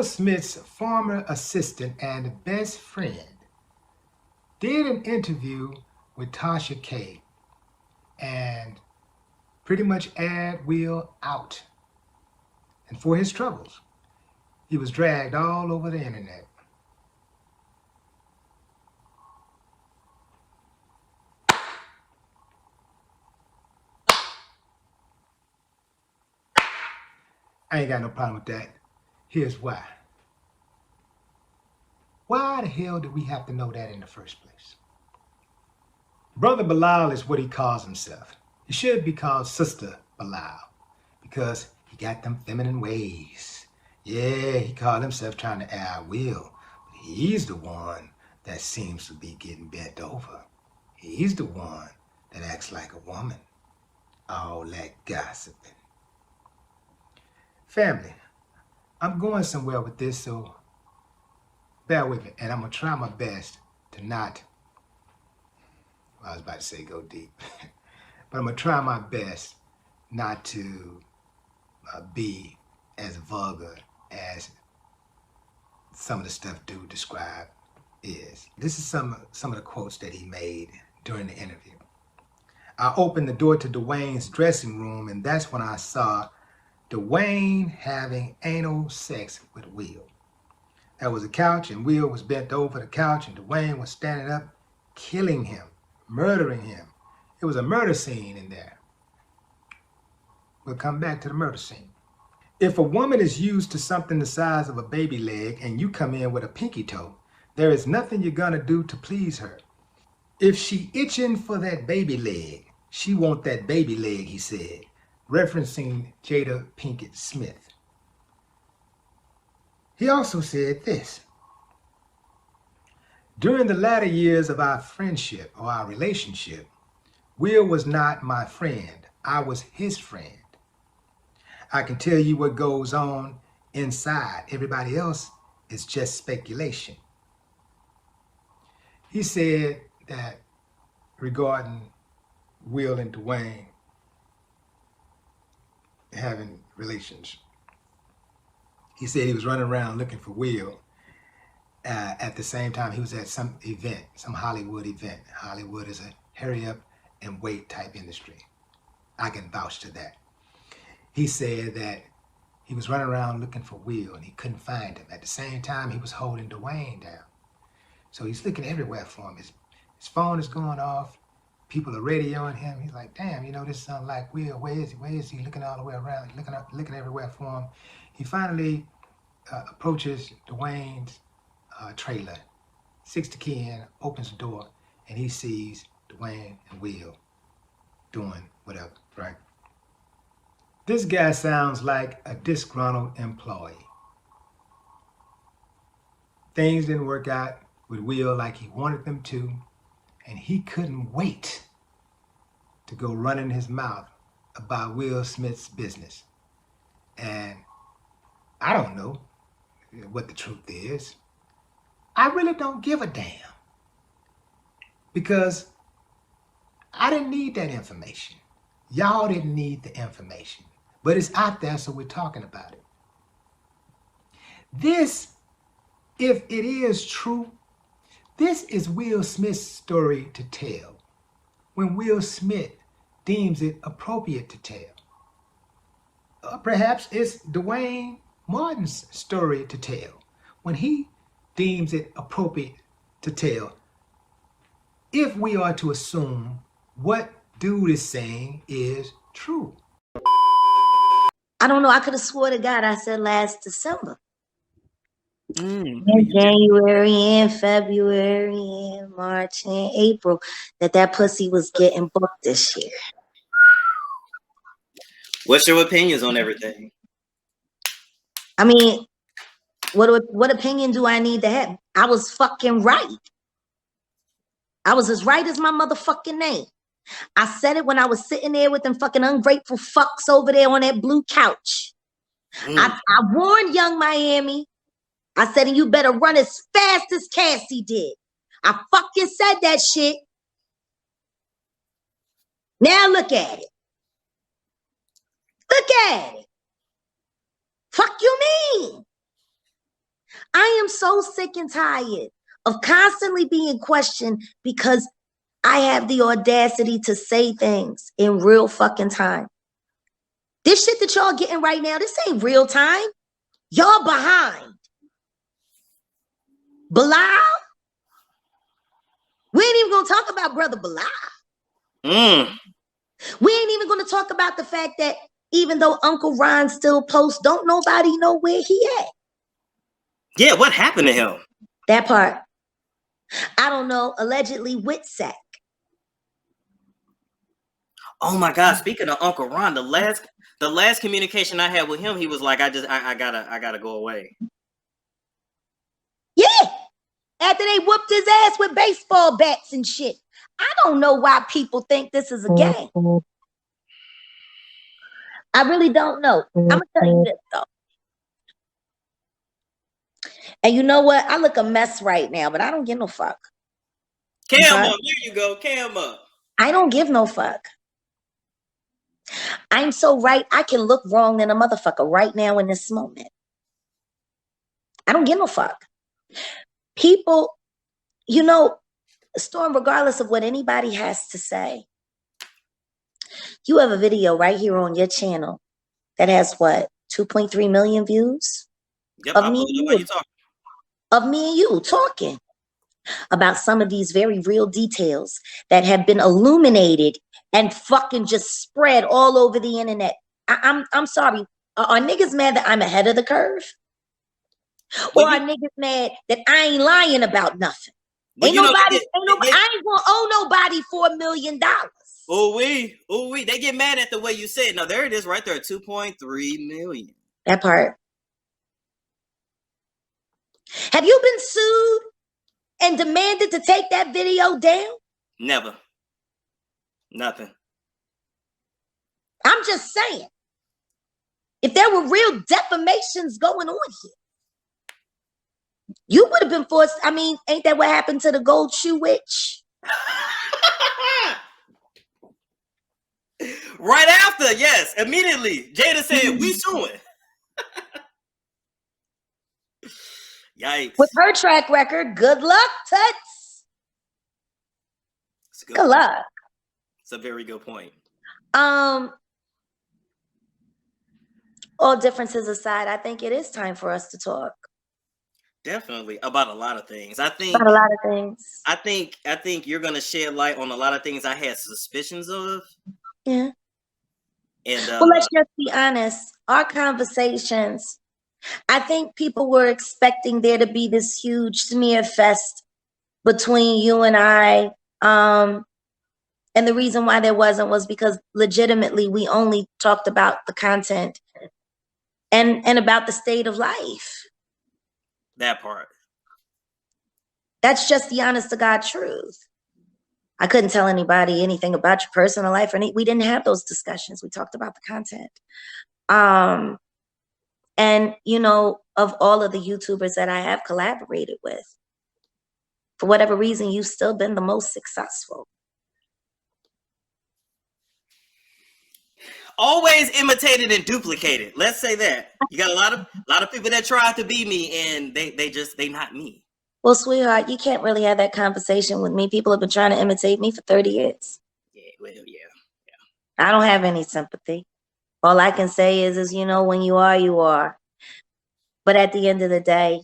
Will Smith's former assistant and best friend did an interview with Tasha K and pretty much aired Will out. And for his troubles, he was dragged all over the internet. I ain't got no problem with that. Here's why. Why the hell do we have to know that in the first place? Brother Bilal is what he calls himself. He should be called Sister Bilal because he got them feminine ways. Yeah, he called himself trying to air Will, but he's the one that seems to be getting bent over. He's the one that acts like a woman. All that gossiping. Family, I'm going somewhere with this, so bear with me, and I'm going to try my best to not, well, I was about to say go deep, but I'm going to try my best not to be as vulgar as some of the stuff dude described is. This is some of the quotes that he made during the interview. I opened the door to Dwayne's dressing room, and that's when I saw Dwayne having anal sex with Will. There was a couch, and Will was bent over the couch, and Dwayne was standing up, killing him, murdering him. It was a murder scene in there. We'll come back to the murder scene. If a woman is used to something the size of a baby leg and you come in with a pinky toe, there is nothing you're gonna do to please her. If she itching for that baby leg, she want that baby leg, he said, referencing Jada Pinkett Smith. He also said this: during the latter years of our friendship or our relationship, Will was not my friend. I was his friend. I can tell you what goes on inside. Everybody else is just speculation. He said that regarding Will and Dwayne having relations, he said he was running around looking for Will. At the same time, he was at some event, some Hollywood event. Hollywood is a hurry up and wait type industry. I can vouch to that. He said that he was running around looking for Will and he couldn't find him. At the same time, he was holding Dwayne down. So he's looking everywhere for him. His phone is going off. People are radioing him. He's like, damn, you know, this sounds like Will. Where is he? Where is he? Looking all the way around, looking everywhere for him. He finally approaches Dwayne's trailer, sticks the key in, opens the door, and he sees Dwayne and Will doing whatever, right? This guy sounds like a disgruntled employee. Things didn't work out with Will like he wanted them to, and he couldn't wait to go running his mouth about Will Smith's business. And I don't know what the truth is. I really don't give a damn, because I didn't need that information. Y'all didn't need the information, but it's out there, so we're talking about it. This, if it is true, this is Will Smith's story to tell when Will Smith deems it appropriate to tell. Perhaps it's Dwayne Martin's story to tell when he deems it appropriate to tell, if we are to assume what dude is saying is true. I don't know. I could have swore to God I said last December. In January and February and March and April that pussy was getting booked this year. What's your opinions on everything? I mean, what opinion do I need to have? I was fucking right. I was as right as my motherfucking name. I said it when I was sitting there with them fucking ungrateful fucks over there on that blue couch. I warned Young Miami. I said, and you better run as fast as Cassie did. I fucking said that shit. Now look at it. Look at it. Fuck you mean? I am so sick and tired of constantly being questioned because I have the audacity to say things in real fucking time. This shit that y'all getting right now, this ain't real time. Y'all behind. Bilal? We ain't even gonna talk about brother Bilal. We ain't even gonna talk about the fact that even though Uncle Ron still posts, don't nobody know where he at. Yeah, what happened to him? That part. I don't know, allegedly Whitsack. Oh my God! Speaking of Uncle Ron, the last communication I had with him, he was like, "I gotta go away." Yeah, after they whooped his ass with baseball bats and shit. I don't know why people think this is a game. I really don't know. I'm gonna tell you this though. And you know what? I look a mess right now, but I don't give no fuck. Cam up, there you go, cam up. I don't give no fuck. I'm so right. I can look wrong than a motherfucker right now in this moment. I don't give no fuck. People, you know, Storm, regardless of what anybody has to say, you have a video right here on your channel that has what, 2.3 million views? Yep, of I me pulled and up while you. you talking. Of me and you talking about some of these very real details that have been illuminated and fucking just spread all over the internet. I'm sorry. Are niggas mad that I'm ahead of the curve? Or are niggas mad that I ain't lying about nothing? Ain't nobody, I ain't gonna owe nobody $4 million. Oh we, they get mad at the way you say it. No, there it is right there, 2.3 million. That part. Have you been sued and demanded to take that video down? Never. Nothing. I'm just saying. If there were real defamations going on here, you would have been forced. I mean, ain't that what happened to the gold shoe witch? Right after, yes, immediately. Jada said, "We suing." Yikes. With her track record, good luck, Tuts. Good luck. It's a very good point. All differences aside, I think it is time for us to talk. Definitely about a lot of things. I think about a lot of things. I think you're gonna shed light on a lot of things I had suspicions of. Yeah. And well, let's just be honest. Our conversations, I think people were expecting there to be this huge smear fest between you and I. And the reason why there wasn't was because legitimately we only talked about the content and about the state of life. That part. That's just the honest to God truth. I couldn't tell anybody anything about your personal life, or we didn't have those discussions. We talked about the content. And you know, of all of the YouTubers that I have collaborated with, for whatever reason, you've still been the most successful. Always imitated and duplicated. Let's say that. You got a lot of people that tried to be me and they not me. Well, sweetheart, you can't really have that conversation with me. People have been trying to imitate me for 30 years. Yeah, well, yeah. I don't have any sympathy. All I can say is, you know, when you are, you are. But at the end of the day,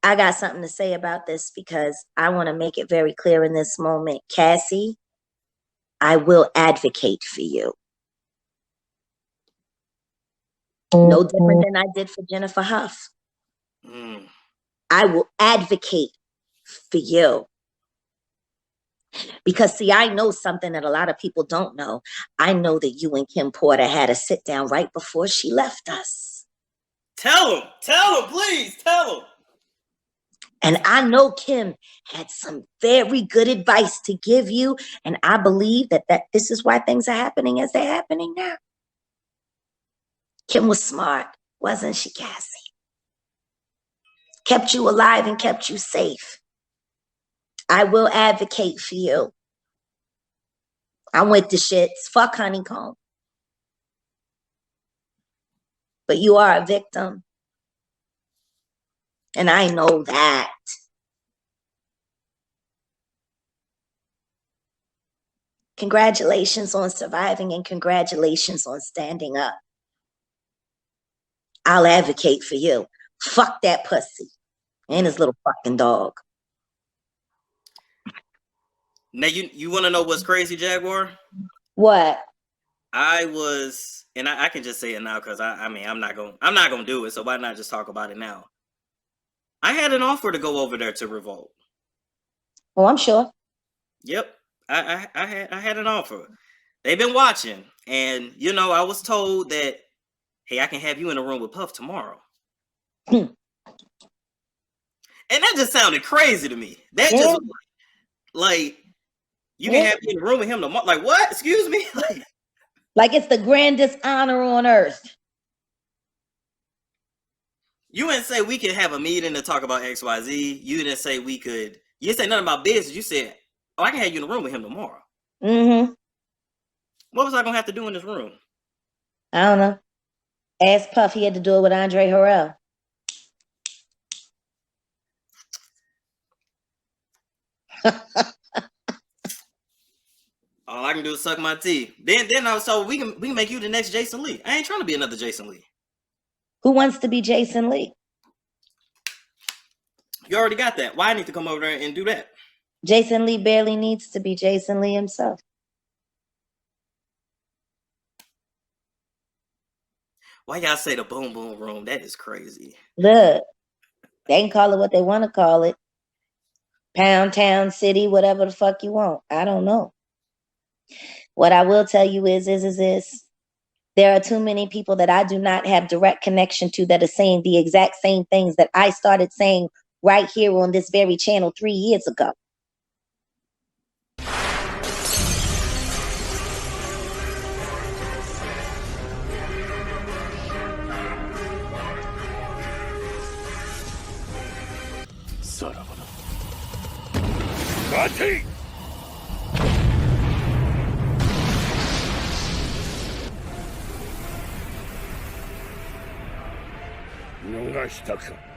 I got something to say about this because I want to make it very clear in this moment. Cassie, I will advocate for you. No different than I did for Jennifer Huff. I will advocate for you. Because, see, I know something that a lot of people don't know. I know that you and Kim Porter had a sit down right before she left us. Tell him, please, tell him. And I know Kim had some very good advice to give you. And I believe that this is why things are happening as they're happening now. Kim was smart, wasn't she, Cassie? Kept you alive and kept you safe. I will advocate for you. I'm with the shits. Fuck Honeycomb. But you are a victim. And I know that. Congratulations on surviving and congratulations on standing up. I'll advocate for you. Fuck that pussy and his little fucking dog. Now you want to know what's crazy, Jaguar? What? I was, and I can just say it now because I mean I'm not gonna do it. So why not just talk about it now? I had an offer to go over there to Revolt. Oh, I'm sure. Yep, I had an offer. They've been watching, and I was told that, hey, I can have you in a room with Puff tomorrow. And that just sounded crazy to me. That just like you can have me in a room with him tomorrow. Like what? Excuse me. Like it's the grandest honor on earth. You didn't say we could have a meeting to talk about XYZ. You didn't say we could. You didn't say nothing about business. You said, "Oh, I can have you in a room with him tomorrow." Mm-hmm. What was I gonna have to do in this room? I don't know. Ask Puff. He had to do it with Andre Harrell. All I can do is suck my teeth. Then so we can make you the next Jason Lee. I ain't trying to be another Jason Lee. Who wants to be Jason Lee? You already got that. Why I need to come over there and do that? Jason Lee barely needs to be Jason Lee himself. Why y'all say the boom boom room? That is crazy. Look, they can call it what they want to call it. Pound town, city, whatever the fuck you want. I don't know. What I will tell you is there are too many people that I do not have direct connection to that are saying the exact same things that I started saying right here on this very channel 3 years ago. Mati! 逃したか。